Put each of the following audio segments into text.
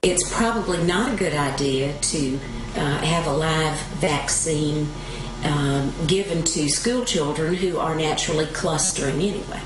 It's probably not a good idea to have a live vaccine given to school children who are naturally clustering anyway.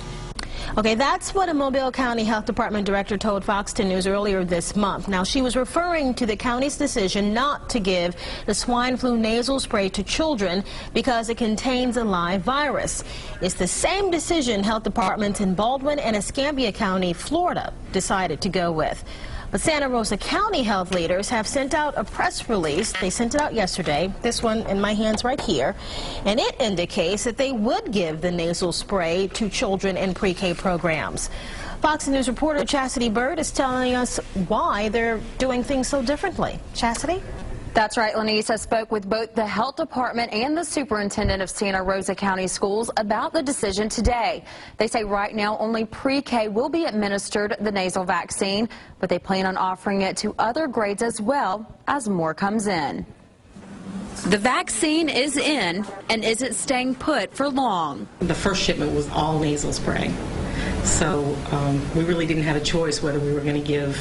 Okay, that's what a Mobile County Health Department director told Fox 10 News earlier this month. Now, she was referring to the county's decision not to give the swine flu nasal spray to children because it contains a live virus. It's the same decision health departments in Baldwin and Escambia County, Florida, decided to go with. But Santa Rosa County health leaders have sent out a press release. They sent it out yesterday, this one in my hands right here, and it indicates that they would give the nasal spray to children in pre-K programs. Fox News reporter Chastity Bird is telling us why they're doing things so differently. Chastity? That's right, Lenise. I spoke with both the health department and the superintendent of Santa Rosa County Schools about the decision today. They say right now only pre-K will be administered the nasal vaccine, but they plan on offering it to other grades as well as more comes in. The vaccine is in, and is it staying put for long? The first shipment was all nasal spray. So we really didn't have a choice whether we were going to give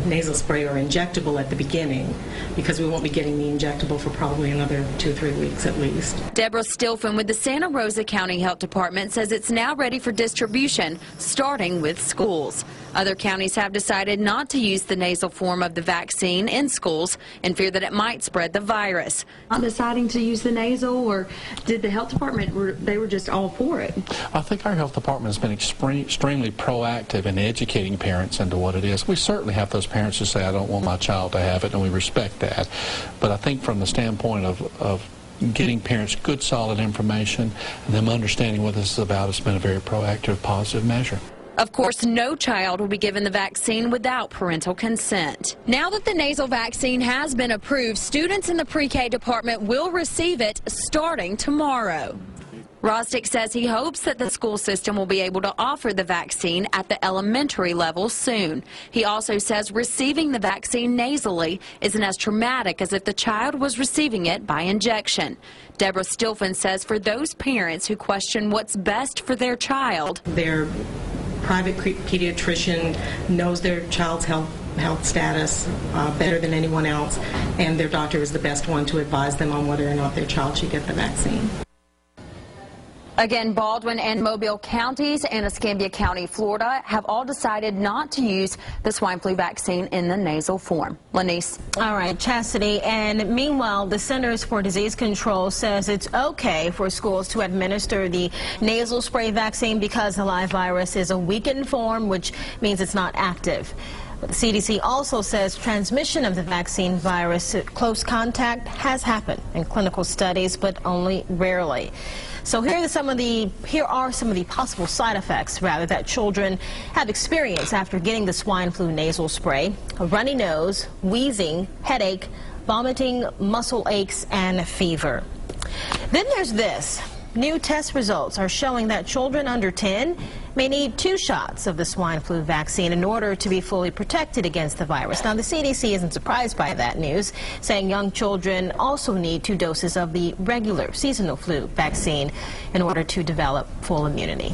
nasal spray or injectable at the beginning, because we won't be getting the injectable for probably another 2 or 3 weeks at least. Deborah Stilfen with the Santa Rosa County Health Department says it's now ready for distribution, starting with schools. Other counties have decided not to use the nasal form of the vaccine in schools in fear that it might spread the virus. Not deciding to use the nasal, or did the health department, they were just all for it? I think our health department has been extremely proactive in educating parents into what it is. We certainly have those parents who say, I don't want my child to have it, and we respect that. But I think from the standpoint of getting parents good, solid information and them understanding what this is about, it's been a very proactive, positive measure. Of course, no child will be given the vaccine without parental consent. Now that the nasal vaccine has been approved, students in the pre-K department will receive it starting tomorrow. Rostic says he hopes that the school system will be able to offer the vaccine at the elementary level soon. He also says receiving the vaccine nasally isn't as traumatic as if the child was receiving it by injection. Deborah Stilfen says for those parents who question what's best for their child, their private pediatrician knows their child's health status better than anyone else, and their doctor is the best one to advise them on whether or not their child should get the vaccine. Again, Baldwin and Mobile counties and Escambia County, Florida, have all decided not to use the swine flu vaccine in the nasal form. Lenise. All right, Chastity. And meanwhile, the Centers for Disease Control says it's okay for schools to administer the nasal spray vaccine because the live virus is a weakened form, which means it's not active. But the CDC also says transmission of the vaccine virus at close contact has happened in clinical studies, but only rarely. So here are some of the possible side effects, that children have experienced after getting the swine flu nasal spray: a runny nose, wheezing, headache, vomiting, muscle aches, and fever. Then there's this. New test results are showing that children under 10 may need 2 shots of the swine flu vaccine in order to be fully protected against the virus. Now, the CDC isn't surprised by that news, saying young children also need 2 doses of the regular seasonal flu vaccine in order to develop full immunity.